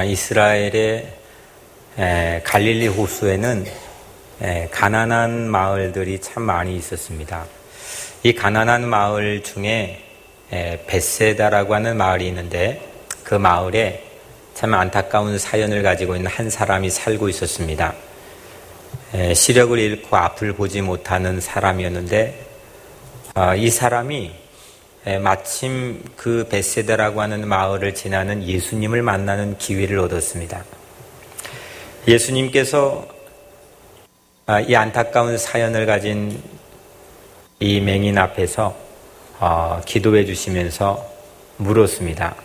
이스라엘의 갈릴리 호수에는 가난한 마을들이 참 많이 있었습니다. 이 가난한 마을 중에 벳세다라고 하는 마을이 있는데 그 마을에 참 안타까운 사연을 가지고 있는 한 사람이 살고 있었습니다. 시력을 잃고 앞을 보지 못하는 사람이었는데 이 사람이 마침 그 벳세다라고 하는 마을을 지나는 예수님을 만나는 기회를 얻었습니다. 예수님께서 이 안타까운 사연을 가진 이 맹인 앞에서 기도해 주시면서 물었습니다.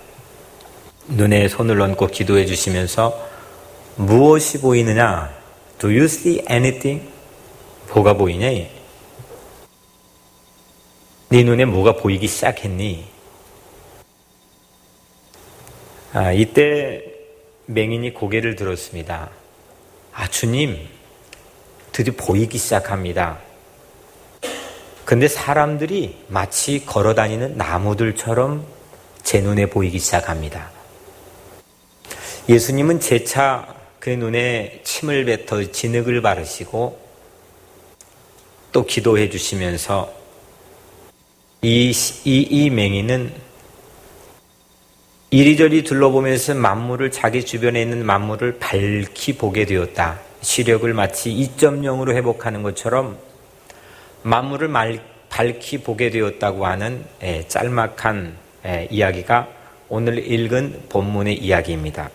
눈에 손을 얹고 기도해 주시면서 무엇이 보이느냐? Do you see anything? 뭐가 보이냐? 네 눈에 뭐가 보이기 시작했니? 이때 맹인이 고개를 들었습니다. 주님, 드디어 보이기 시작합니다. 근데 사람들이 마치 걸어다니는 나무들처럼 제 눈에 보이기 시작합니다. 예수님은 재차 그 눈에 침을 뱉어 진흙을 바르시고 또 기도해 주시면서 이 맹인은 이리저리 둘러보면서 만물을, 자기 주변에 있는 만물을 밝히 보게 되었다. 시력을 마치 2.0으로 회복하는 것처럼 만물을 밝히 보게 되었다고 하는 짤막한 이야기가 오늘 읽은 본문의 이야기입니다.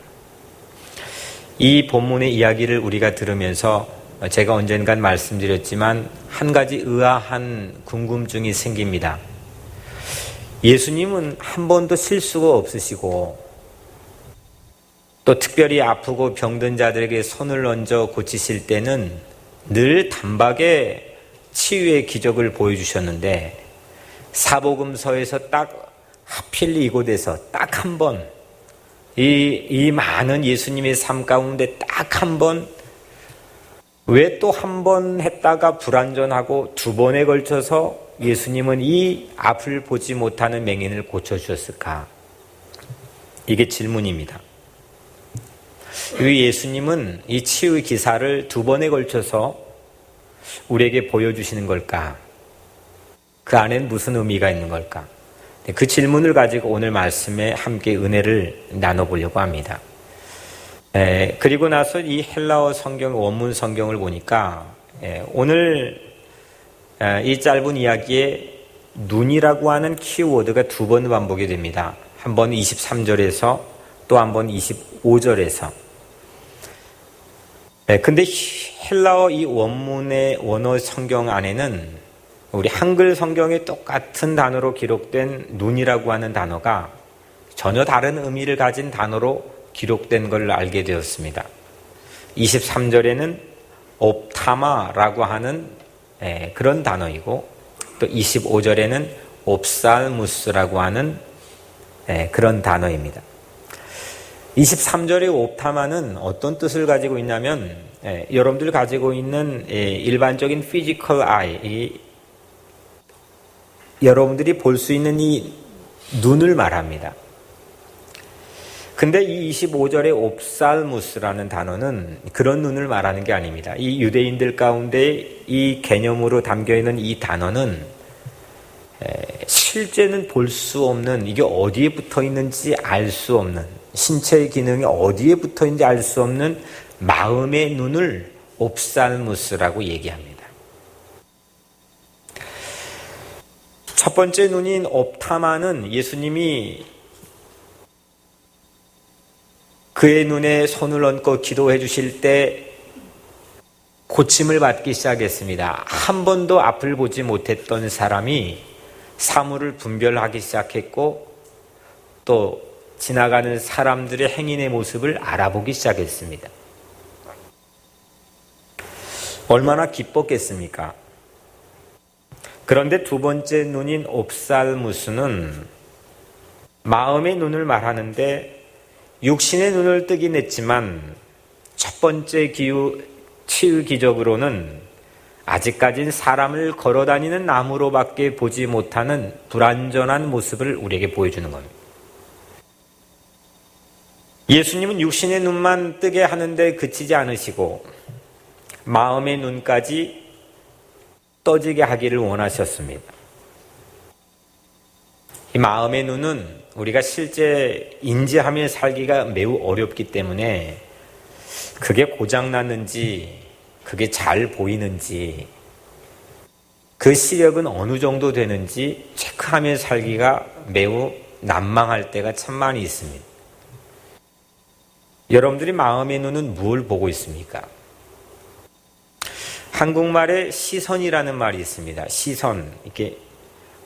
이 본문의 이야기를 우리가 들으면서 제가 언젠간 말씀드렸지만 한 가지 의아한 궁금증이 생깁니다. 예수님은 한 번도 실수가 없으시고 또 특별히 아프고 병든 자들에게 손을 얹어 고치실 때는 늘 단박에 치유의 기적을 보여주셨는데 사복음서에서 딱 하필 이곳에서 딱 한 번 이 많은 예수님의 삶 가운데 딱 한 번 왜 또 한 번 했다가 불완전하고 두 번에 걸쳐서 예수님은 이 앞을 보지 못하는 맹인을 고쳐주셨을까? 이게 질문입니다. 이 예수님은 이 치유의 기사를 두 번에 걸쳐서 우리에게 보여주시는 걸까? 그 안엔 무슨 의미가 있는 걸까? 그 질문을 가지고 오늘 말씀에 함께 은혜를 나눠보려고 합니다. 그리고 나서 이 헬라어 성경, 원문 성경을 보니까 오늘 이 짧은 이야기에 눈이라고 하는 키워드가 두 번 반복이 됩니다. 한 번 23절에서 또 한 번 25절에서. 근데 헬라어 이 원문의 원어 성경 안에는 우리 한글 성경에 똑같은 단어로 기록된 눈이라고 하는 단어가 전혀 다른 의미를 가진 단어로 기록된 걸 알게 되었습니다. 23절에는 옵타마라고 하는 그런 단어이고 또 25절에는 옵살무스라고 하는 그런 단어입니다. 23절의 옵타마는 어떤 뜻을 가지고 있냐면 여러분들 가지고 있는 일반적인 피지컬 아이, 여러분들이 볼 수 있는 이 눈을 말합니다. 근데 이 25절의 옵살무스라는 단어는 그런 눈을 말하는 게 아닙니다. 이 유대인들 가운데 이 개념으로 담겨있는 이 단어는 실제는 볼 수 없는, 이게 어디에 붙어 있는지 알 수 없는, 신체의 기능이 어디에 붙어 있는지 알 수 없는 마음의 눈을 옵살무스라고 얘기합니다. 첫 번째 눈인 옵타마는 예수님이 그의 눈에 손을 얹고 기도해 주실 때 고침을 받기 시작했습니다. 한 번도 앞을 보지 못했던 사람이 사물을 분별하기 시작했고 또 지나가는 사람들의 행인의 모습을 알아보기 시작했습니다. 얼마나 기뻤겠습니까? 그런데 두 번째 눈인 옵살무스는 마음의 눈을 말하는데 육신의 눈을 뜨긴 했지만 첫 번째 치유 기적으로는 아직까지는 사람을 걸어다니는 나무로밖에 보지 못하는 불완전한 모습을 우리에게 보여주는 겁니다. 예수님은 육신의 눈만 뜨게 하는데 그치지 않으시고 마음의 눈까지 떠지게 하기를 원하셨습니다. 이 마음의 눈은 우리가 실제 인지하며 살기가 매우 어렵기 때문에 그게 고장났는지 그게 잘 보이는지 그 시력은 어느 정도 되는지 체크하며 살기가 매우 난망할 때가 참 많이 있습니다. 여러분들이 마음의 눈은 뭘 보고 있습니까? 한국말에 시선이라는 말이 있습니다. 시선, 이렇게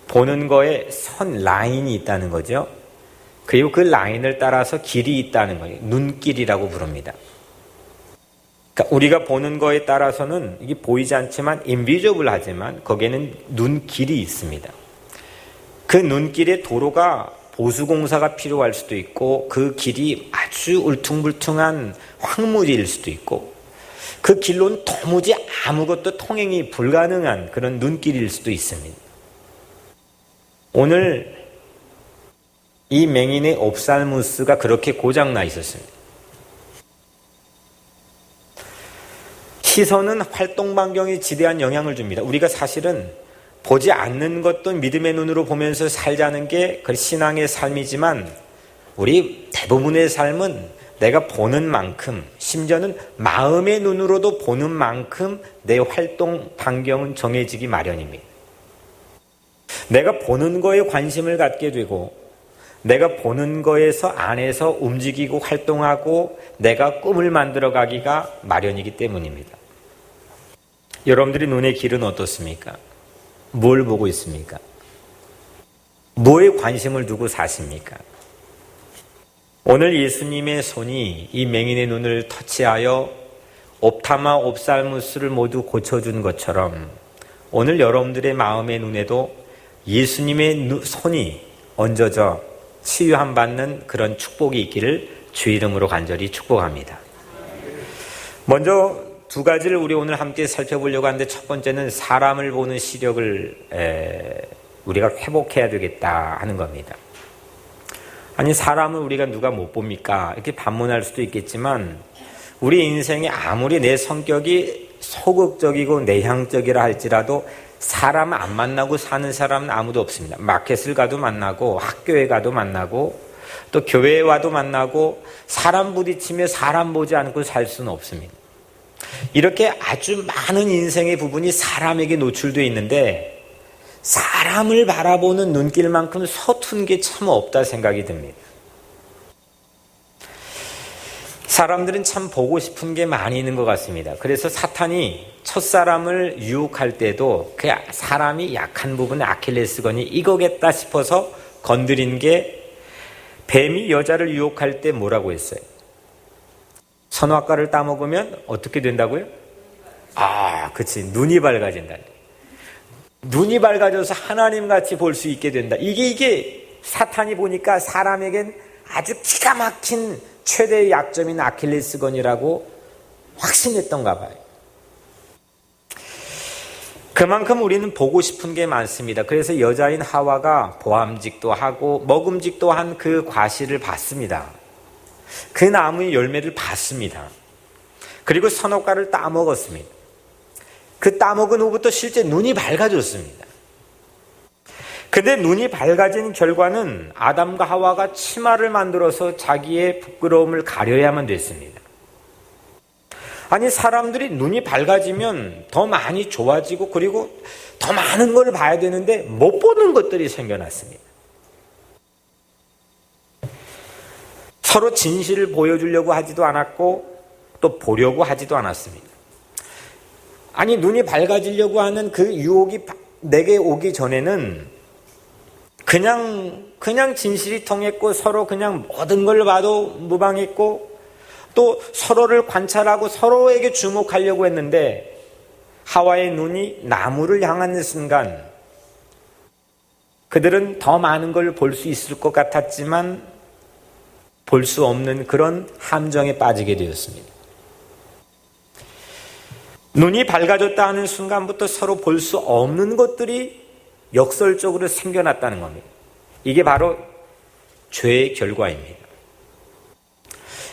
보는 거에 선 라인이 있다는 거죠. 그리고 그 라인을 따라서 길이 있다는 거예요. 눈길이라고 부릅니다. 그러니까 우리가 보는 거에 따라서는 이게 보이지 않지만 인비저블 하지만 거기에는 눈길이 있습니다. 그 눈길의 도로가 보수공사가 필요할 수도 있고 그 길이 아주 울퉁불퉁한 황무지일 수도 있고 그 길로는 도무지 아무것도 통행이 불가능한 그런 눈길일 수도 있습니다. 오늘 이 맹인의 옵살무스가 그렇게 고장나 있었습니다. 시선은 활동 반경에 지대한 영향을 줍니다. 우리가 사실은 보지 않는 것도 믿음의 눈으로 보면서 살자는 게 신앙의 삶이지만 우리 대부분의 삶은 내가 보는 만큼 심지어는 마음의 눈으로도 보는 만큼 내 활동 반경은 정해지기 마련입니다. 내가 보는 거에 관심을 갖게 되고 내가 보는 거에서 안에서 움직이고 활동하고 내가 꿈을 만들어가기가 마련이기 때문입니다. 여러분들이 눈의 길은 어떻습니까? 뭘 보고 있습니까? 뭐에 관심을 두고 사십니까? 오늘 예수님의 손이 이 맹인의 눈을 터치하여 옵타마 옵살무스를 모두 고쳐준 것처럼 오늘 여러분들의 마음의 눈에도 예수님의 손이 얹어져 치유함 받는 그런 축복이 있기를 주 이름으로 간절히 축복합니다. 먼저 두 가지를 우리 오늘 함께 살펴보려고 하는데 첫 번째는 사람을 보는 시력을 우리가 회복해야 되겠다 하는 겁니다. 아니 사람을 우리가 누가 못 봅니까? 이렇게 반문할 수도 있겠지만 우리 인생에 아무리 내 성격이 소극적이고 내향적이라 할지라도 사람 안 만나고 사는 사람은 아무도 없습니다. 마켓을 가도 만나고 학교에 가도 만나고 또 교회에 와도 만나고 사람 부딪히며 사람 보지 않고 살 수는 없습니다. 이렇게 아주 많은 인생의 부분이 사람에게 노출되어 있는데 사람을 바라보는 눈길만큼 서툰 게 참 없다 생각이 듭니다. 사람들은 참 보고 싶은 게 많이 있는 것 같습니다. 그래서 사탄이 첫사람을 유혹할 때도 그 사람이 약한 부분의 아킬레스건이 이거겠다 싶어서 건드린 게 뱀이 여자를 유혹할 때 뭐라고 했어요? 선악과를 따먹으면 어떻게 된다고요? 그치. 눈이 밝아진다. 눈이 밝아져서 하나님같이 볼 수 있게 된다. 이게 사탄이 보니까 사람에겐 아주 기가 막힌 최대의 약점인 아킬레스건이라고 확신했던가 봐요. 그만큼 우리는 보고 싶은 게 많습니다. 그래서 여자인 하와가 보암직도 하고 먹음직도 한 그 과실을 봤습니다. 그 나무의 열매를 봤습니다. 그리고 선악과를 따먹었습니다. 그 따먹은 후부터 실제 눈이 밝아졌습니다. 근데 눈이 밝아진 결과는 아담과 하와가 치마를 만들어서 자기의 부끄러움을 가려야만 됐습니다. 아니 사람들이 눈이 밝아지면 더 많이 좋아지고 그리고 더 많은 걸 봐야 되는데 못 보는 것들이 생겨났습니다. 서로 진실을 보여주려고 하지도 않았고 또 보려고 하지도 않았습니다. 아니 눈이 밝아지려고 하는 그 유혹이 내게 오기 전에는 그냥 진실이 통했고 서로 그냥 모든 걸 봐도 무방했고 또 서로를 관찰하고 서로에게 주목하려고 했는데 하와의 눈이 나무를 향하는 순간 그들은 더 많은 걸 볼 수 있을 것 같았지만 볼 수 없는 그런 함정에 빠지게 되었습니다. 눈이 밝아졌다 하는 순간부터 서로 볼 수 없는 것들이 역설적으로 생겨났다는 겁니다. 이게 바로 죄의 결과입니다.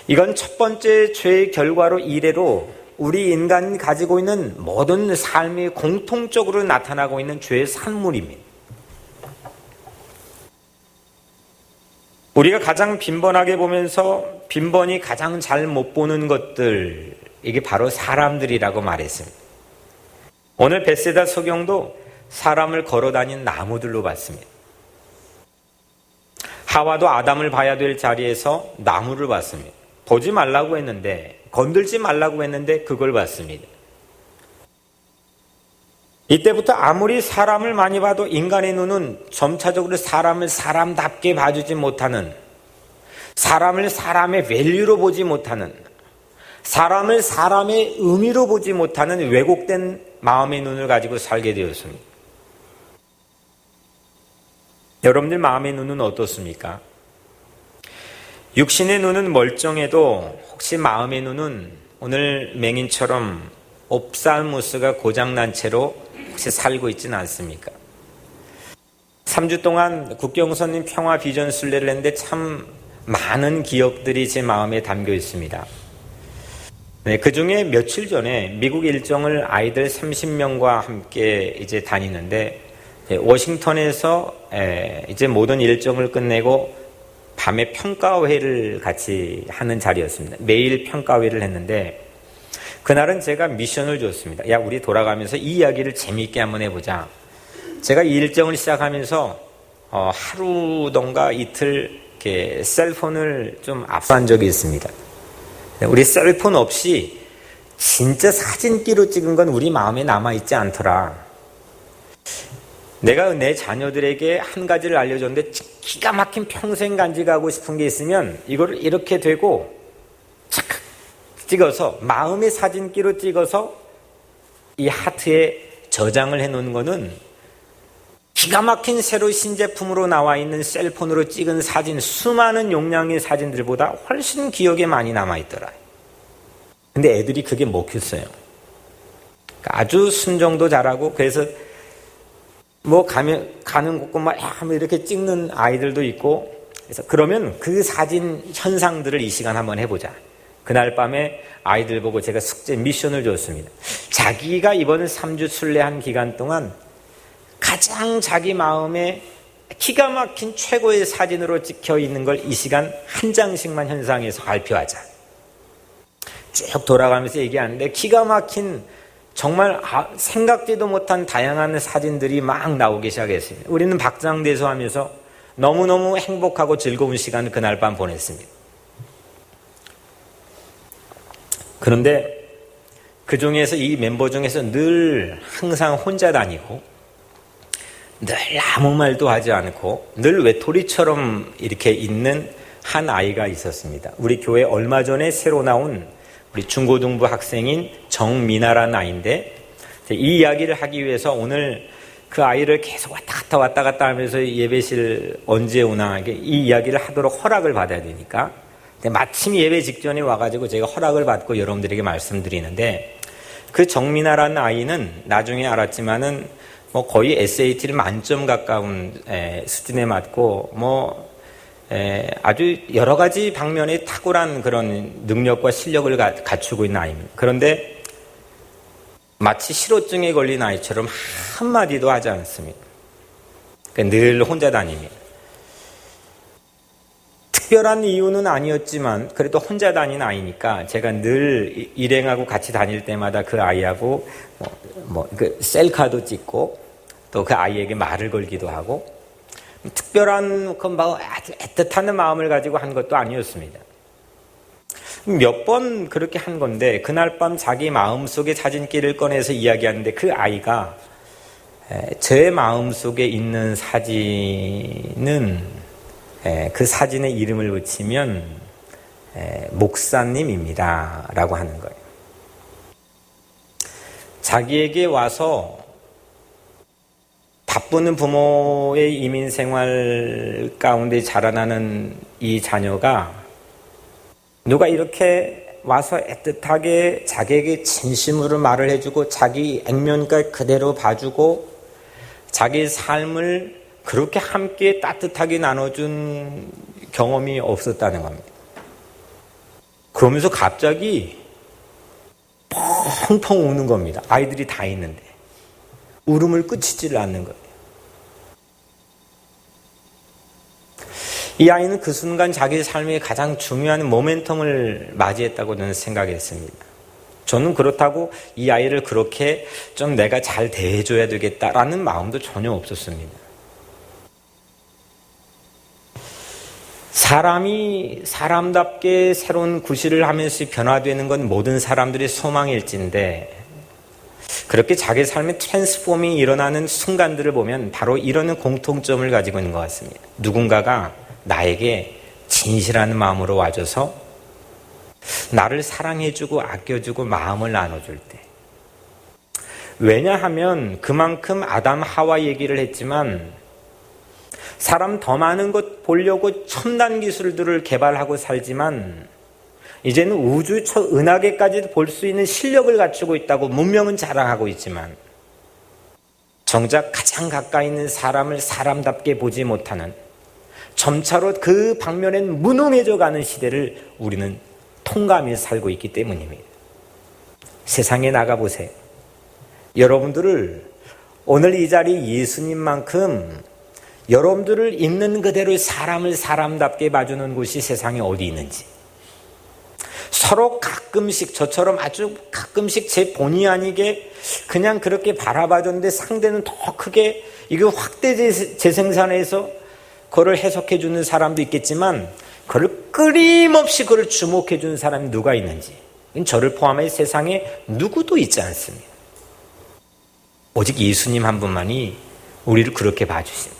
이건 첫 번째 죄의 결과로 이래로 우리 인간이 가지고 있는 모든 삶이 공통적으로 나타나고 있는 죄의 산물입니다. 우리가 가장 빈번하게 보면서 빈번히 가장 잘 못 보는 것들, 이게 바로 사람들이라고 말했습니다. 오늘 벳세다 소경도 사람을 걸어다닌 나무들로 봤습니다. 하와도 아담을 봐야 될 자리에서 나무를 봤습니다. 보지 말라고 했는데, 건들지 말라고 했는데 그걸 봤습니다. 이때부터 아무리 사람을 많이 봐도 인간의 눈은 점차적으로 사람을 사람답게 봐주지 못하는, 사람을 사람의 밸류로 보지 못하는, 사람을 사람의 의미로 보지 못하는 왜곡된 마음의 눈을 가지고 살게 되었습니다. 여러분들 마음의 눈은 어떻습니까? 육신의 눈은 멀쩡해도 혹시 마음의 눈은 오늘 맹인처럼 옵살무스가 고장난 채로 혹시 살고 있지는 않습니까? 3주 동안 국경선님 평화 비전 순례를 했는데 참 많은 기억들이 제 마음에 담겨 있습니다. 네, 그 중에 며칠 전에 미국 일정을 아이들 30명과 함께 이제 다니는데, 워싱턴에서 이제 모든 일정을 끝내고 밤에 평가회를 같이 하는 자리였습니다. 매일 평가회를 했는데, 그날은 제가 미션을 줬습니다. 야, 우리 돌아가면서 이 이야기를 재미있게 한번 해보자. 제가 이 일정을 시작하면서 하루던가 이틀 이렇게 셀폰을 좀 압수한 적이 있습니다. 우리 셀폰 없이 진짜 사진기로 찍은 건 우리 마음에 남아있지 않더라. 내가 내 자녀들에게 한 가지를 알려줬는데 기가 막힌 평생 간직하고 싶은 게 있으면 이거를 이렇게 되고 착 찍어서 마음의 사진기로 찍어서 이 하트에 저장을 해놓은 거는 기가 막힌 새로 신제품으로 나와 있는 셀폰으로 찍은 사진, 수많은 용량의 사진들보다 훨씬 기억에 많이 남아있더라. 근데 애들이 그게 먹혔어요. 아주 순정도 잘하고, 그래서 뭐 가는 곳곳만 이렇게 찍는 아이들도 있고, 그래서 그러면 그 사진 현상들을 이 시간 한번 해보자. 그날 밤에 아이들 보고 제가 숙제 미션을 줬습니다. 자기가 이번 3주 순례한 기간 동안 가장 자기 마음에 기가 막힌 최고의 사진으로 찍혀 있는 걸 이 시간 한 장씩만 현상해서 발표하자. 쭉 돌아가면서 얘기하는데 기가 막힌 정말 생각지도 못한 다양한 사진들이 막 나오기 시작했습니다. 우리는 박장대소하면서 너무너무 행복하고 즐거운 시간을 그날 밤 보냈습니다. 그런데 그 중에서 이 멤버 중에서 늘 항상 혼자 다니고 늘 아무 말도 하지 않고 늘 외톨이처럼 이렇게 있는 한 아이가 있었습니다. 우리 교회 얼마 전에 새로 나온 우리 중고등부 학생인 정민아라는 아이인데, 이 이야기를 하기 위해서 오늘 그 아이를 계속 왔다 갔다 하면서 예배실 언제 오나 이 이야기를 하도록 허락을 받아야 되니까, 마침 예배 직전에 와가지고 제가 허락을 받고 여러분들에게 말씀드리는데, 그 정민아라는 아이는 나중에 알았지만은 뭐 거의 SAT를 만점 가까운 수준에 맞고 아주 여러 가지 방면에 탁월한 그런 능력과 실력을 갖추고 있는 아이입니다. 그런데 마치 실오증에 걸린 아이처럼 한마디도 하지 않습니다. 늘 혼자 다닙니다. 특별한 이유는 아니었지만 그래도 혼자 다니는 아이니까 제가 늘 일행하고 같이 다닐 때마다 그 아이하고 그 셀카도 찍고 또 그 아이에게 말을 걸기도 하고, 특별한 아주 애틋한 마음을 가지고 한 것도 아니었습니다. 몇 번 그렇게 한 건데, 그날 밤 자기 마음속에 사진기를 꺼내서 이야기하는데 그 아이가 제 마음속에 있는 사진은 그 사진에 이름을 붙이면 목사님입니다 라고 하는 거예요. 자기에게 와서 바쁘는 부모의 이민 생활 가운데 자라나는 이 자녀가 누가 이렇게 와서 애틋하게 자기에게 진심으로 말을 해주고 자기 액면가 그대로 봐주고 자기 삶을 그렇게 함께 따뜻하게 나눠준 경험이 없었다는 겁니다. 그러면서 갑자기 펑펑 우는 겁니다. 아이들이 다 있는데 울음을 그치지를 않는 거예요. 이 아이는 그 순간 자기 삶의 가장 중요한 모멘텀을 맞이했다고 저는 생각했습니다. 저는 그렇다고 이 아이를 그렇게 좀 내가 잘 대해줘야 되겠다라는 마음도 전혀 없었습니다. 사람이 사람답게 새로운 구실을 하면서 변화되는 건 모든 사람들의 소망일진데, 그렇게 자기 삶의 트랜스포밍이 일어나는 순간들을 보면 바로 이런 공통점을 가지고 있는 것 같습니다. 누군가가 나에게 진실한 마음으로 와줘서 나를 사랑해주고 아껴주고 마음을 나눠줄 때. 왜냐하면 그만큼 아담 하와 얘기를 했지만 사람 더 많은 것 보려고 첨단 기술들을 개발하고 살지만 이제는 우주 은하계까지 볼 수 있는 실력을 갖추고 있다고 문명은 자랑하고 있지만 정작 가장 가까이 있는 사람을 사람답게 보지 못하는, 점차로 그 방면엔 무능해져 가는 시대를 우리는 통감해 살고 있기 때문입니다. 세상에 나가보세요. 여러분들을 오늘 이 자리 예수님만큼 여러분들을 있는 그대로 사람을 사람답게 봐주는 곳이 세상에 어디 있는지, 서로 가끔씩 저처럼 아주 가끔씩 제 본의 아니게 그냥 그렇게 바라봐줬는데 상대는 더 크게 이거 확대 재생산해서 그걸 해석해 주는 사람도 있겠지만 그걸 끊임없이 그걸 주목해 주는 사람이 누가 있는지, 저를 포함해 세상에 누구도 있지 않습니다. 오직 예수님 한 분만이 우리를 그렇게 봐주십니다.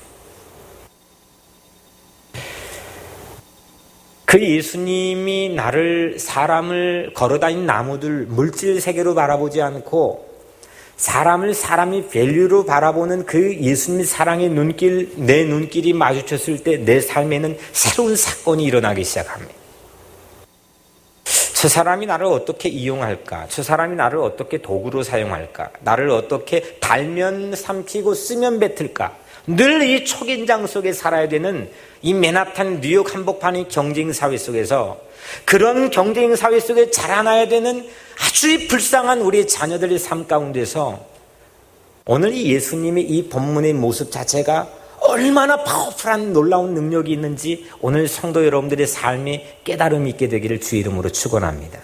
그 예수님이 나를, 사람을 걸어다니는 나무들 물질 세계로 바라보지 않고 사람을 사람이 밸류로 바라보는 그 예수님 사랑의 눈길, 내 눈길이 마주쳤을 때 내 삶에는 새로운 사건이 일어나기 시작합니다. 저 사람이 나를 어떻게 이용할까? 저 사람이 나를 어떻게 도구로 사용할까? 나를 어떻게 달면 삼키고 쓰면 뱉을까? 늘 이 초긴장 속에 살아야 되는 이 맨하탄 뉴욕 한복판의 경쟁 사회 속에서, 그런 경쟁 사회 속에 자라나야 되는 아주 불쌍한 우리의 자녀들의 삶 가운데서 오늘 이 예수님의 이 본문의 모습 자체가 얼마나 파워풀한 놀라운 능력이 있는지 오늘 성도 여러분들의 삶에 깨달음이 있게 되기를 주의 이름으로 축원합니다.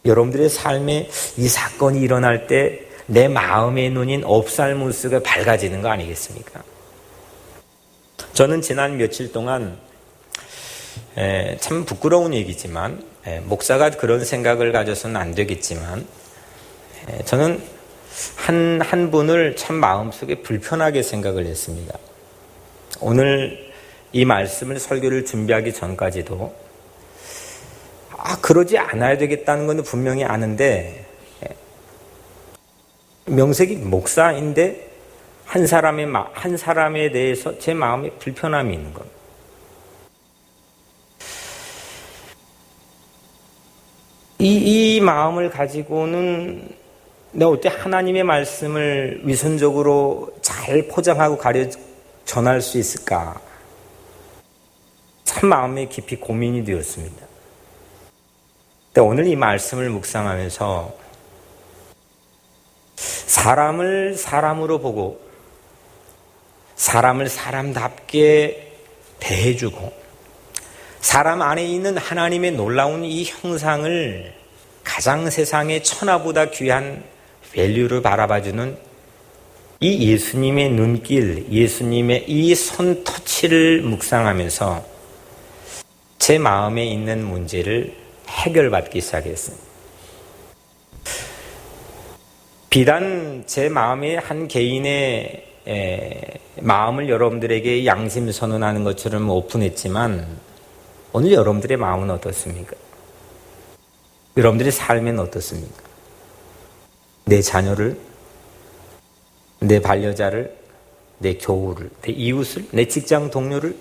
여러분들의 삶에 이 사건이 일어날 때 내 마음의 눈인 옵살무스가 밝아지는 거 아니겠습니까? 저는 지난 며칠 동안 참 부끄러운 얘기지만, 목사가 그런 생각을 가져서는 안 되겠지만, 저는 한 분을 참 마음속에 불편하게 생각을 했습니다. 오늘 이 말씀을 설교를 준비하기 전까지도 그러지 않아야 되겠다는 건 분명히 아는데, 명색이 목사인데 한 사람에 대해서 제 마음에 불편함이 있는 겁니다. 이 마음을 가지고는 내가 어떻게 하나님의 말씀을 위선적으로 잘 포장하고 전할 수 있을까? 참 마음에 깊이 고민이 되었습니다. 근데 오늘 이 말씀을 묵상하면서 사람을 사람으로 보고 사람을 사람답게 대해주고 사람 안에 있는 하나님의 놀라운 이 형상을 가장 세상의 천하보다 귀한 밸류를 바라봐주는 이 예수님의 눈길, 예수님의 이 손터치를 묵상하면서 제 마음에 있는 문제를 해결받기 시작했습니다. 비단 제 마음의 한 개인의 마음을 여러분들에게 양심 선언하는 것처럼 오픈했지만 오늘 여러분들의 마음은 어떻습니까? 여러분들의 삶은 어떻습니까? 내 자녀를, 내 반려자를, 내 교우를, 내 이웃을, 내 직장 동료를,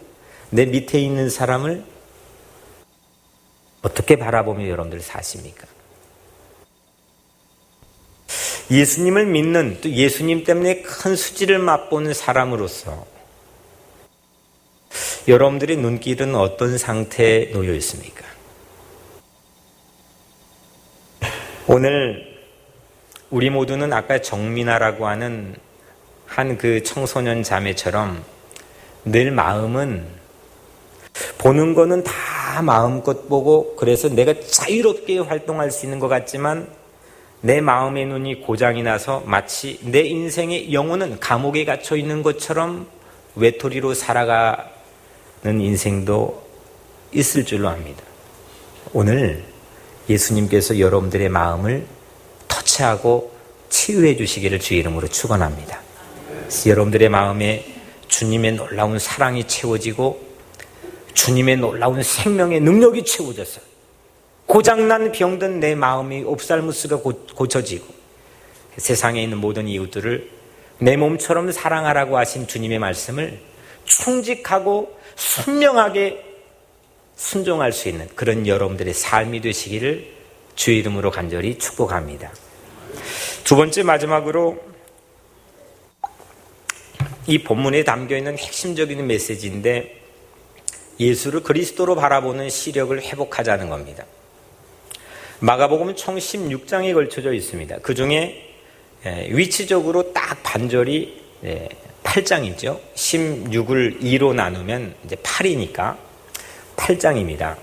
내 밑에 있는 사람을 어떻게 바라보며 여러분들 사십니까? 예수님을 믿는, 또 예수님 때문에 큰 수지를 맛보는 사람으로서 여러분들의 눈길은 어떤 상태에 놓여 있습니까? 오늘 우리 모두는 아까 정민아라고 하는 한 그 청소년 자매처럼 늘 마음은 보는 거는 다 마음껏 보고 그래서 내가 자유롭게 활동할 수 있는 것 같지만 내 마음의 눈이 고장이 나서 마치 내 인생의 영혼은 감옥에 갇혀 있는 것처럼 외톨이로 살아가는 인생도 있을 줄로 압니다. 오늘 예수님께서 여러분들의 마음을 터치하고 치유해 주시기를 주의 이름으로 축원합니다. 여러분들의 마음에 주님의 놀라운 사랑이 채워지고 주님의 놀라운 생명의 능력이 채워져서 고장난 병든 내 마음이 옵살무스가 고쳐지고 세상에 있는 모든 이웃들을 내 몸처럼 사랑하라고 하신 주님의 말씀을 충직하고 선명하게 순종할 수 있는 그런 여러분들의 삶이 되시기를 주의 이름으로 간절히 축복합니다. 두 번째, 마지막으로 이 본문에 담겨있는 핵심적인 메시지인데 예수를 그리스도로 바라보는 시력을 회복하자는 겁니다. 마가복음은 총 16장에 걸쳐져 있습니다. 그 중에 위치적으로 딱 반절이 8장이죠. 16을 2로 나누면 이제 8이니까 8장입니다.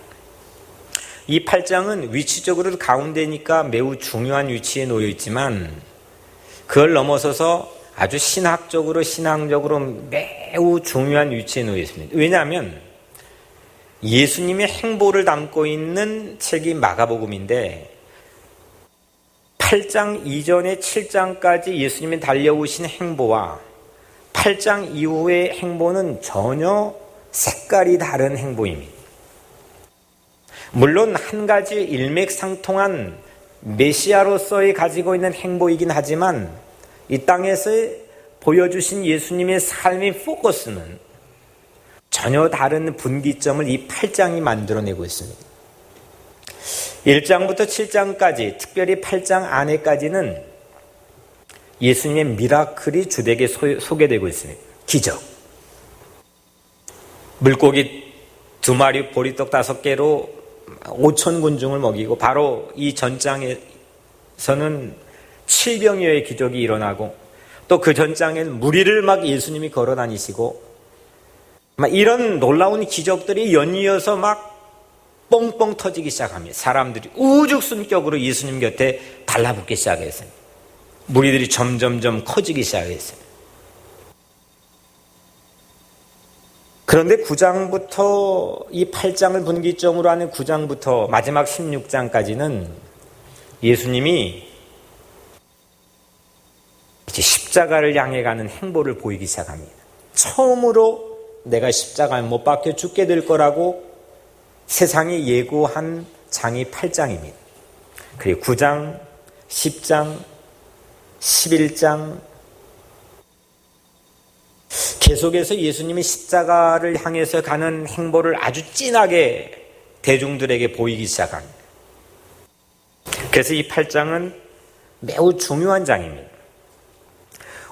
이 8장은 위치적으로 가운데니까 매우 중요한 위치에 놓여 있지만 그걸 넘어서서 아주 신학적으로 신앙적으로 매우 중요한 위치에 놓여 있습니다. 왜냐하면 예수님의 행보를 담고 있는 책이 마가복음인데 8장 이전에 7장까지 예수님이 달려오신 행보와 8장 이후의 행보는 전혀 색깔이 다른 행보입니다. 물론 한 가지 일맥상통한 메시아로서의 가지고 있는 행보이긴 하지만 이 땅에서 보여주신 예수님의 삶의 포커스는 전혀 다른 분기점을 이 8장이 만들어내고 있습니다. 1장부터 7장까지, 특별히 8장 안에까지는 예수님의 미라클이 주되게 소개되고 있습니다. 기적. 물고기 2마리, 보리떡 5개로 5천 군중을 먹이고 바로 이 전장에서는 7병여의 기적이 일어나고 또 그 전장에는 무리를 막 예수님이 걸어 다니시고 막 이런 놀라운 기적들이 연이어서 막 뻥뻥 터지기 시작합니다. 사람들이 우죽순격으로 예수님 곁에 달라붙기 시작했어요. 무리들이 점점점 커지기 시작했어요. 그런데 9장부터 이 8장을 분기점으로 하는 9장부터 마지막 16장까지는 예수님이 이제 십자가를 향해 가는 행보를 보이기 시작합니다. 처음으로 내가 십자가에 못 박혀 죽게 될 거라고 세상이 예고한 장이 8장입니다. 그리고 9장, 10장, 11장 계속해서 예수님이 십자가를 향해서 가는 행보를 아주 진하게 대중들에게 보이기 시작합니다. 그래서 이 8장은 매우 중요한 장입니다.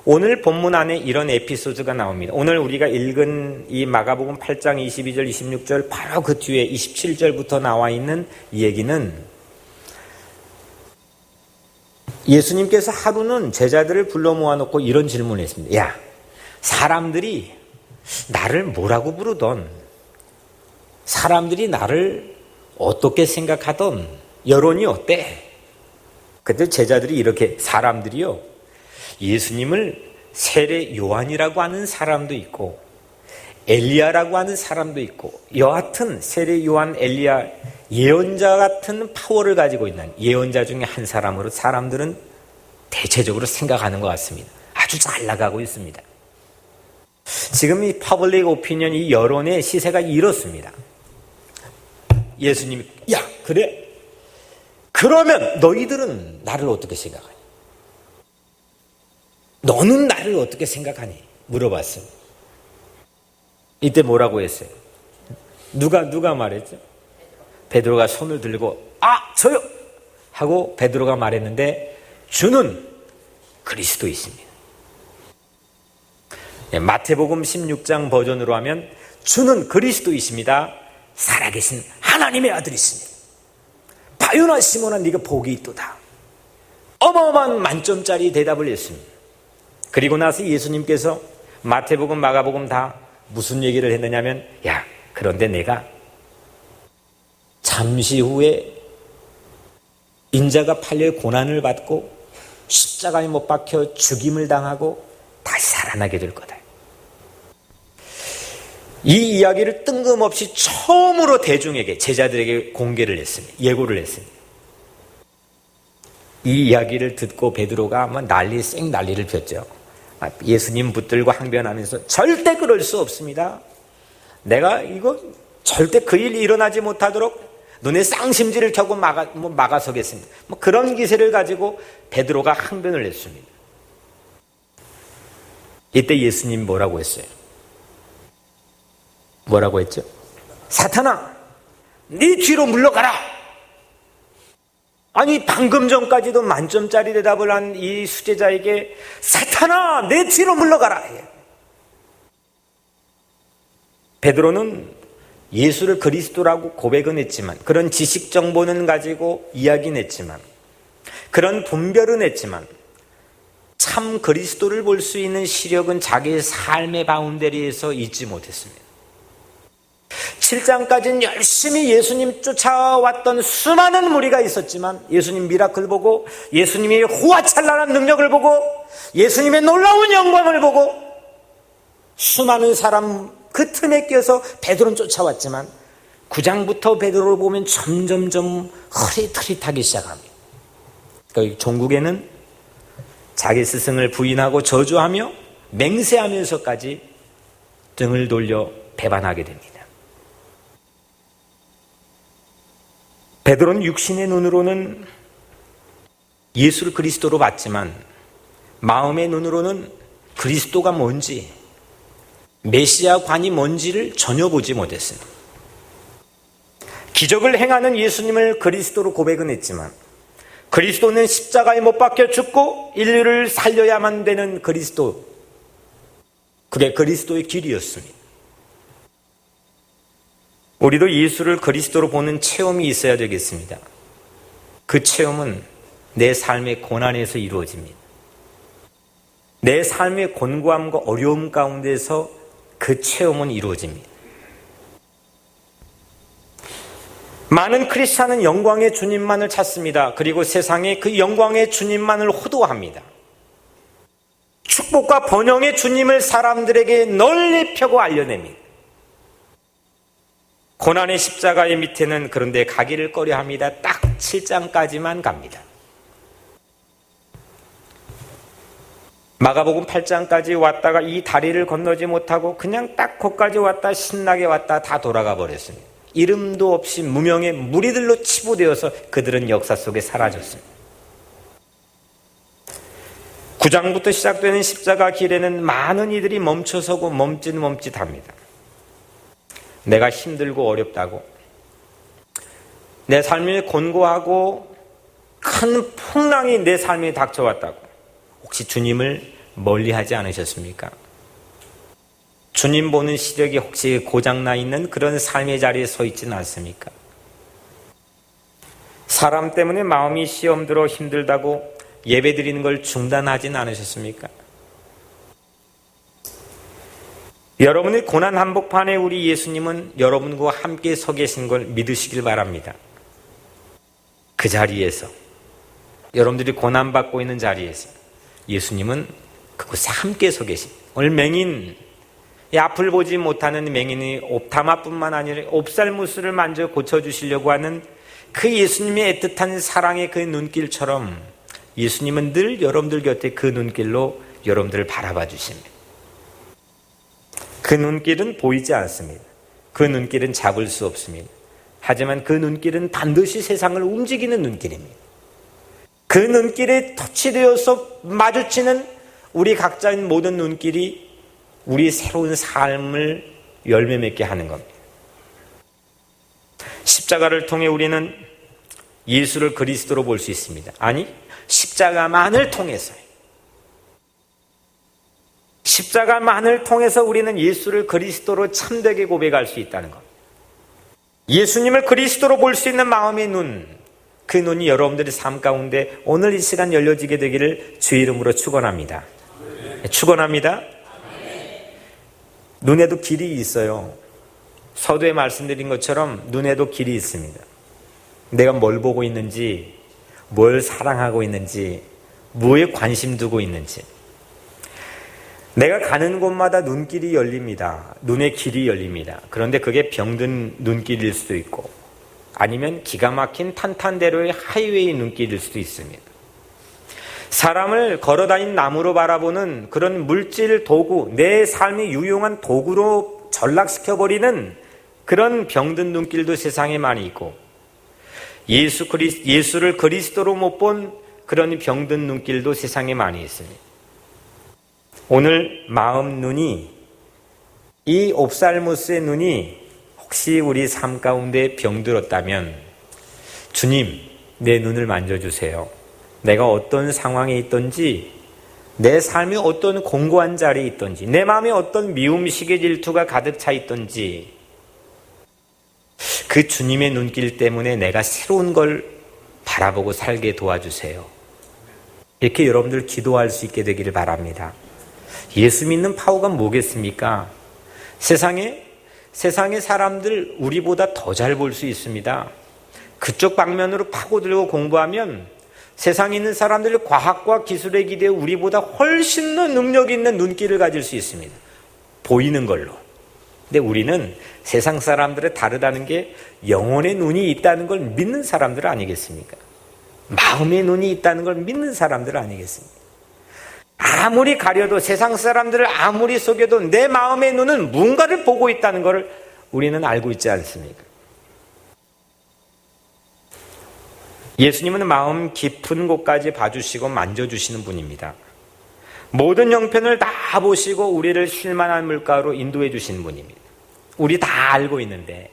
오늘 본문 안에 이런 에피소드가 나옵니다. 오늘 우리가 읽은 이 마가복음 8장 22절, 26절 바로 그 뒤에 27절부터 나와 있는 이 얘기는 예수님께서 하루는 제자들을 불러 모아놓고 이런 질문을 했습니다. 야, 사람들이 나를 뭐라고 부르던, 사람들이 나를 어떻게 생각하던, 여론이 어때? 그때 제자들이 이렇게, 사람들이요, 예수님을 세례 요한이라고 하는 사람도 있고 엘리야라고 하는 사람도 있고 여하튼 세례 요한, 엘리야, 예언자 같은 파워를 가지고 있는 예언자 중에 한 사람으로 사람들은 대체적으로 생각하는 것 같습니다. 아주 잘 나가고 있습니다. 지금 이 퍼블릭 오피니언, 이 여론의 시세가 이렇습니다. 예수님이 야 그래? 그러면 너희들은 나를 어떻게 생각하니? 너는 나를 어떻게 생각하니? 물어봤어요. 이때 뭐라고 했어요? 누가 말했죠? 베드로가 손을 들고 저요! 하고 베드로가 말했는데 주는 그리스도이십니다. 마태복음 16장 버전으로 하면 주는 그리스도이십니다. 살아계신 하나님의 아들이십니다. 바요나 시몬아 네가 복이 있도다. 어마어마한 만점짜리 대답을 했습니다. 그리고 나서 예수님께서 마태복음, 마가복음 다 무슨 얘기를 했느냐면, 야, 그런데 내가 잠시 후에 인자가 팔려 고난을 받고 십자가에 못 박혀 죽임을 당하고 다시 살아나게 될 거다. 이 이야기를 뜬금없이 처음으로 대중에게, 제자들에게 공개를 했습니다. 예고를 했습니다. 이 이야기를 듣고 베드로가 아마 난리를 폈죠. 예수님 붙들고 항변하면서 절대 그럴 수 없습니다. 내가 이거 절대 그 일이 일어나지 못하도록 눈에 쌍심지를 켜고 막아서겠습니다. 그런 기세를 가지고 베드로가 항변을 했습니다. 이때 예수님 뭐라고 했어요? 뭐라고 했죠? 사탄아, 네 뒤로 물러가라. 아니, 방금 전까지도 만점짜리 대답을 한 이 수제자에게 사탄아, 내 뒤로 물러가라. 베드로는 예수를 그리스도라고 고백은 했지만, 그런 지식 정보는 가지고 이야기는 했지만, 그런 분별은 했지만, 참 그리스도를 볼 수 있는 시력은 자기의 삶의 바운더리에서 잊지 못했습니다. 7장까지는 열심히 예수님 쫓아왔던 수많은 무리가 있었지만, 예수님 미라클 보고, 예수님의 호화찬란한 능력을 보고, 예수님의 놀라운 영광을 보고, 수많은 사람 그 틈에 껴서 베드로는 쫓아왔지만, 9장부터 베드로를 보면 점점점 흐릿흐릿하기 시작합니다. 그러니까 종국에는 자기 스승을 부인하고 저주하며 맹세하면서까지 등을 돌려 배반하게 됩니다. 베드로는 육신의 눈으로는 예수를 그리스도로 봤지만 마음의 눈으로는 그리스도가 뭔지, 메시아관이 뭔지를 전혀 보지 못했습니다. 기적을 행하는 예수님을 그리스도로 고백은 했지만, 그리스도는 십자가에 못 박혀 죽고 인류를 살려야만 되는 그리스도, 그게 그리스도의 길이었습니다. 우리도 예수를 그리스도로 보는 체험이 있어야 되겠습니다. 그 체험은 내 삶의 고난에서 이루어집니다. 내 삶의 곤고함과 어려움 가운데서 그 체험은 이루어집니다. 많은 크리스찬은 영광의 주님만을 찾습니다. 그리고 세상에 그 영광의 주님만을 호도합니다. 축복과 번영의 주님을 사람들에게 널리 펴고 알려냅니다. 고난의 십자가의 밑에는 그런데 가기를 꺼려합니다. 딱 7장까지만 갑니다. 마가복음 8장까지 왔다가 이 다리를 건너지 못하고 그냥 딱 거기까지 왔다 신나게 왔다 다 돌아가 버렸습니다. 이름도 없이 무명의 무리들로 치부되어서 그들은 역사 속에 사라졌습니다. 9장부터 시작되는 십자가 길에는 많은 이들이 멈춰서고 멈칫합니다. 내가 힘들고 어렵다고, 내 삶이 곤고하고 큰 풍랑이 내 삶에 닥쳐왔다고, 혹시 주님을 멀리하지 않으셨습니까? 주님 보는 시력이 혹시 고장나 있는 그런 삶의 자리에 서 있지는 않습니까? 사람 때문에 마음이 시험 들어 힘들다고 예배 드리는 걸 중단하진 않으셨습니까? 여러분의 고난 한복판에 우리 예수님은 여러분과 함께 서 계신 걸 믿으시길 바랍니다. 그 자리에서, 여러분들이 고난받고 있는 자리에서 예수님은 그곳에 함께 서 계십니다. 오늘 맹인, 앞을 보지 못하는 맹인이 옵타마뿐만 아니라 옵살무스를 만져 고쳐주시려고 하는 그 예수님의 애틋한 사랑의 그 눈길처럼 예수님은 늘 여러분들 곁에 그 눈길로 여러분들을 바라봐 주십니다. 그 눈길은 보이지 않습니다. 그 눈길은 잡을 수 없습니다. 하지만 그 눈길은 반드시 세상을 움직이는 눈길입니다. 그 눈길에 터치되어서 마주치는 우리 각자의 모든 눈길이 우리 새로운 삶을 열매 맺게 하는 겁니다. 십자가를 통해 우리는 예수를 그리스도로 볼 수 있습니다. 아니, 십자가만을 통해서요. 십자가만을 통해서 우리는 예수를 그리스도로 참되게 고백할 수 있다는 것. 예수님을 그리스도로 볼 수 있는 마음의 눈, 그 눈이 여러분들의 삶 가운데 오늘 이 시간 열려지게 되기를 주의 이름으로 축원합니다. 축원합니다. 눈에도 길이 있어요. 서두에 말씀드린 것처럼 눈에도 길이 있습니다. 내가 뭘 보고 있는지, 뭘 사랑하고 있는지, 무엇에 관심 두고 있는지. 내가 가는 곳마다 눈길이 열립니다. 눈의 길이 열립니다. 그런데 그게 병든 눈길일 수도 있고 아니면 기가 막힌 탄탄대로의 하이웨이 눈길일 수도 있습니다. 사람을 걸어다닌 나무로 바라보는 그런 물질 도구, 내 삶이 유용한 도구로 전락시켜버리는 그런 병든 눈길도 세상에 많이 있고 예수를 그리스도로 못 본 그런 병든 눈길도 세상에 많이 있습니다. 오늘 마음 눈이, 이 옵살무스의 눈이 혹시 우리 삶 가운데 병들었다면 주님, 내 눈을 만져주세요. 내가 어떤 상황에 있든지, 내 삶이 어떤 공고한 자리에 있든지, 내 마음에 어떤 미움, 시기, 질투가 가득 차 있든지 그 주님의 눈길 때문에 내가 새로운 걸 바라보고 살게 도와주세요. 이렇게 여러분들 기도할 수 있게 되기를 바랍니다. 예수 믿는 파워가 뭐겠습니까? 세상에 사람들 우리보다 더 잘 볼 수 있습니다. 그쪽 방면으로 파고들고 공부하면 세상에 있는 사람들 과학과 기술에 기대어 우리보다 훨씬 더 능력 있는 눈길을 가질 수 있습니다. 보이는 걸로. 근데 우리는 세상 사람들의 다르다는 게 영혼의 눈이 있다는 걸 믿는 사람들 아니겠습니까? 마음의 눈이 있다는 걸 믿는 사람들 아니겠습니까? 아무리 가려도 세상 사람들을 아무리 속여도 내 마음의 눈은 뭔가를 보고 있다는 걸 우리는 알고 있지 않습니까? 예수님은 마음 깊은 곳까지 봐주시고 만져주시는 분입니다. 모든 형편을 다 보시고 우리를 쉴만한 물가로 인도해 주시는 분입니다. 우리 다 알고 있는데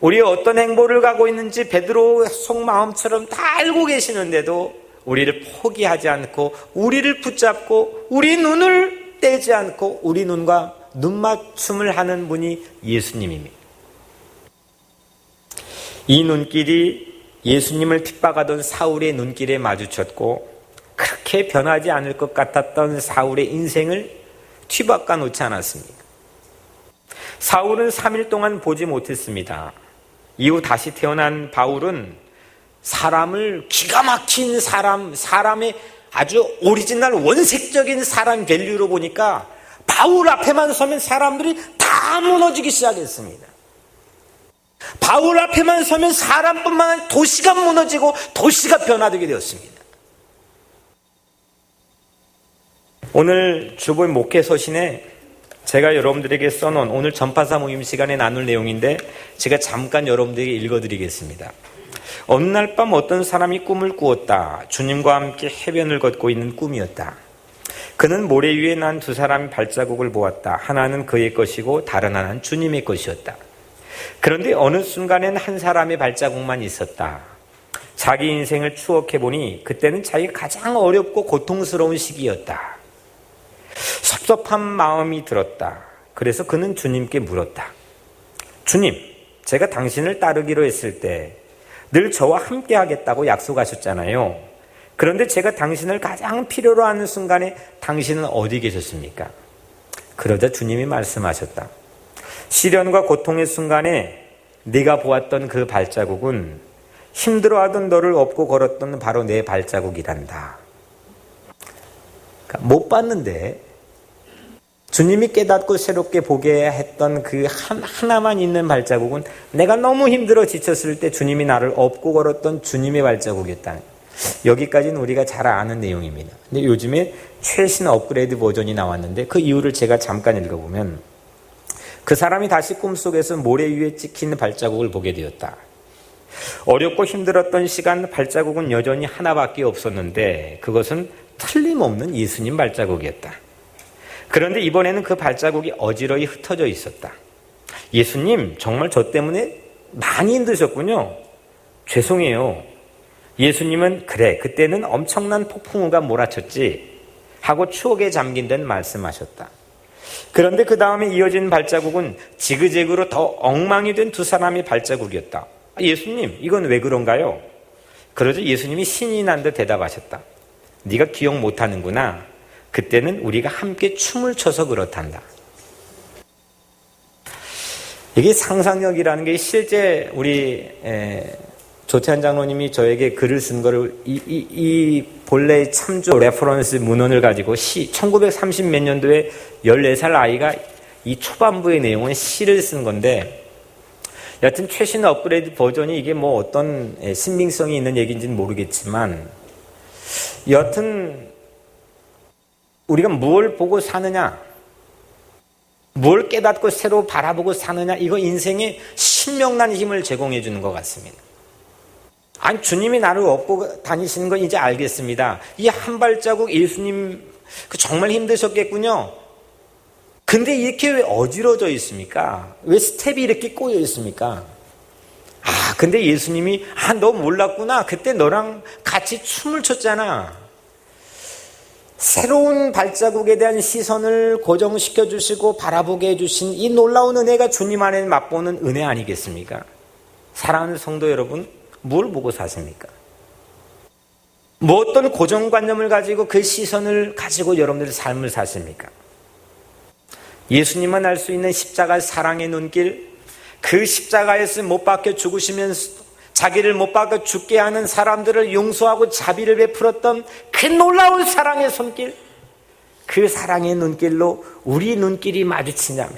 우리 어떤 행보를 가고 있는지 베드로 속마음처럼 다 알고 계시는데도 우리를 포기하지 않고 우리를 붙잡고 우리 눈을 떼지 않고 우리 눈과 눈맞춤을 하는 분이 예수님입니다. 이 눈길이 예수님을 핍박하던 사울의 눈길에 마주쳤고 그렇게 변하지 않을 것 같았던 사울의 인생을 뒤바꿔 놓지 않았습니까? 사울은 3일 동안 보지 못했습니다. 이후 다시 태어난 바울은 사람을 기가 막힌 사람의 아주 오리지널 원색적인 사람 밸류로 보니까 바울 앞에만 서면 사람들이 다 무너지기 시작했습니다. 바울 앞에만 서면 사람뿐만 아니라 도시가 무너지고 도시가 변화되게 되었습니다. 오늘 주보 목회 서신에 제가 여러분들에게 써놓은 오늘 전파사 모임 시간에 나눌 내용인데 제가 잠깐 여러분들에게 읽어드리겠습니다. 어느 날 밤 어떤 사람이 꿈을 꾸었다. 주님과 함께 해변을 걷고 있는 꿈이었다. 그는 모래 위에 난 두 사람의 발자국을 보았다. 하나는 그의 것이고 다른 하나는 주님의 것이었다. 그런데 어느 순간엔 한 사람의 발자국만 있었다. 자기 인생을 추억해보니 그때는 자기가 가장 어렵고 고통스러운 시기였다. 섭섭한 마음이 들었다. 그래서 그는 주님께 물었다. 주님, 제가 당신을 따르기로 했을 때 늘 저와 함께 하겠다고 약속하셨잖아요. 그런데 제가 당신을 가장 필요로 하는 순간에 당신은 어디 계셨습니까? 그러자 주님이 말씀하셨다. 시련과 고통의 순간에 네가 보았던 그 발자국은 힘들어하던 너를 업고 걸었던 바로 내 발자국이란다. 그러니까 못 봤는데 주님이 깨닫고 새롭게 보게 했던 그 하나만 있는 발자국은 내가 너무 힘들어 지쳤을 때 주님이 나를 업고 걸었던 주님의 발자국이었다. 여기까지는 우리가 잘 아는 내용입니다. 근데 요즘에 최신 업그레이드 버전이 나왔는데 그 이유를 제가 잠깐 읽어보면 그 사람이 다시 꿈속에서 모래 위에 찍힌 발자국을 보게 되었다. 어렵고 힘들었던 시간 발자국은 여전히 하나밖에 없었는데 그것은 틀림없는 예수님 발자국이었다. 그런데 이번에는 그 발자국이 어지러이 흩어져 있었다. 예수님, 정말 저 때문에 많이 힘드셨군요. 죄송해요. 예수님은 그래, 그때는 엄청난 폭풍우가 몰아쳤지 하고 추억에 잠긴 듯 말씀하셨다. 그런데 그 다음에 이어진 발자국은 지그재그로 더 엉망이 된 두 사람의 발자국이었다. 예수님, 이건 왜 그런가요? 그러자 예수님이 신이 난 듯 대답하셨다. 네가 기억 못하는구나. 그때는 우리가 함께 춤을 춰서 그렇단다. 이게 상상력이라는 게 실제 우리 조태한 장로님이 저에게 글을 쓴 거를 이 본래의 참조 레퍼런스 문헌을 가지고 1930 몇 년도에 14살 아이가 이 초반부의 내용은 시를 쓴 건데, 여하튼 최신 업그레이드 버전이 이게 뭐 어떤 신빙성이 있는 얘기인지는 모르겠지만, 여하튼 우리가 뭘 보고 사느냐, 뭘 깨닫고 새로 바라보고 사느냐, 이거 인생에 신명난 힘을 제공해 주는 것 같습니다. 아니, 주님이 나를 업고 다니시는 건 이제 알겠습니다. 이 한 발자국 예수님 정말 힘드셨겠군요. 근데 이렇게 왜 어지러져 있습니까? 왜 스텝이 이렇게 꼬여 있습니까? 근데 예수님이 너 몰랐구나. 그때 너랑 같이 춤을 췄잖아. 새로운 발자국에 대한 시선을 고정시켜 주시고 바라보게 해주신 이 놀라운 은혜가 주님 안에 맛보는 은혜 아니겠습니까? 사랑하는 성도 여러분, 뭘 보고 사십니까? 뭐 어떤 고정관념을 가지고 그 시선을 가지고 여러분들의 삶을 사십니까? 예수님만 알 수 있는 십자가 사랑의 눈길, 그 십자가에서 못 박혀 죽으시면서 자기를 못 박아 죽게 하는 사람들을 용서하고 자비를 베풀었던 그 놀라운 사랑의 손길, 그 사랑의 눈길로 우리 눈길이 마주치냐면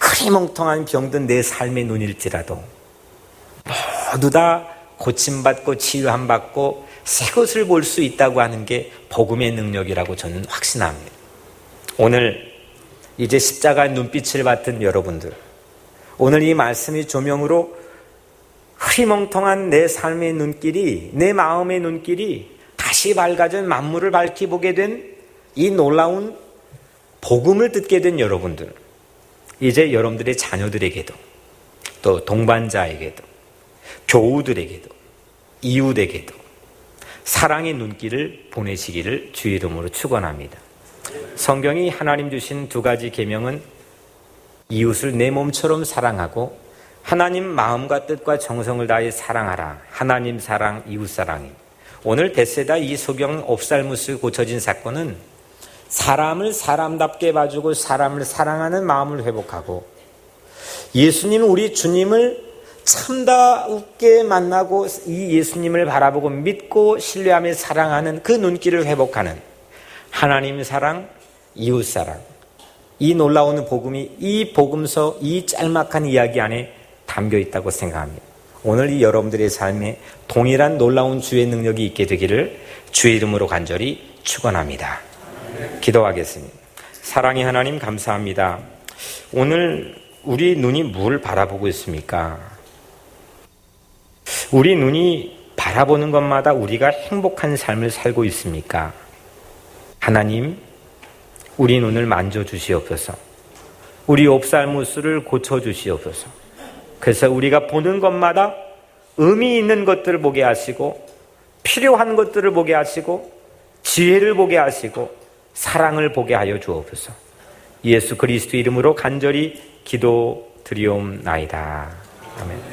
흐리멍텅한 병든 내 삶의 눈일지라도 모두 다 고침받고 치유함받고 새 것을 볼 수 있다고 하는 게 복음의 능력이라고 저는 확신합니다. 오늘 이제 십자가의 눈빛을 받은 여러분들, 오늘 이 말씀의 조명으로 흐리멍텅한 내 삶의 눈길이, 내 마음의 눈길이 다시 밝아진 만물을 밝히 보게 된 이 놀라운 복음을 듣게 된 여러분들, 이제 여러분들의 자녀들에게도, 또 동반자에게도, 교우들에게도, 이웃에게도 사랑의 눈길을 보내시기를 주의 이름으로 축원합니다. 성경이 하나님 주신 두 가지 계명은 이웃을 내 몸처럼 사랑하고 하나님 마음과 뜻과 정성을 다해 사랑하라. 하나님 사랑, 이웃 사랑이. 오늘 벳세다 이 소경 옵살무스 고쳐진 사건은 사람을 사람답게 봐주고 사람을 사랑하는 마음을 회복하고 예수님, 우리 주님을 참다웃게 만나고 이 예수님을 바라보고 믿고 신뢰하며 사랑하는 그 눈길을 회복하는 하나님 사랑, 이웃 사랑, 이 놀라운 복음이 이 복음서, 이 짤막한 이야기 안에 담겨 있다고 생각합니다. 오늘 이 여러분들의 삶에 동일한 놀라운 주의 능력이 있게 되기를 주의 이름으로 간절히 축원합니다. 기도하겠습니다. 사랑의 하나님, 감사합니다. 오늘 우리 눈이 뭘 바라보고 있습니까? 우리 눈이 바라보는 것마다 우리가 행복한 삶을 살고 있습니까? 하나님, 우리 눈을 만져주시옵소서. 우리 옵살무스를 고쳐주시옵소서. 그래서 우리가 보는 것마다 의미 있는 것들을 보게 하시고 필요한 것들을 보게 하시고 지혜를 보게 하시고 사랑을 보게 하여 주옵소서. 예수 그리스도 이름으로 간절히 기도드리옵나이다. 아멘.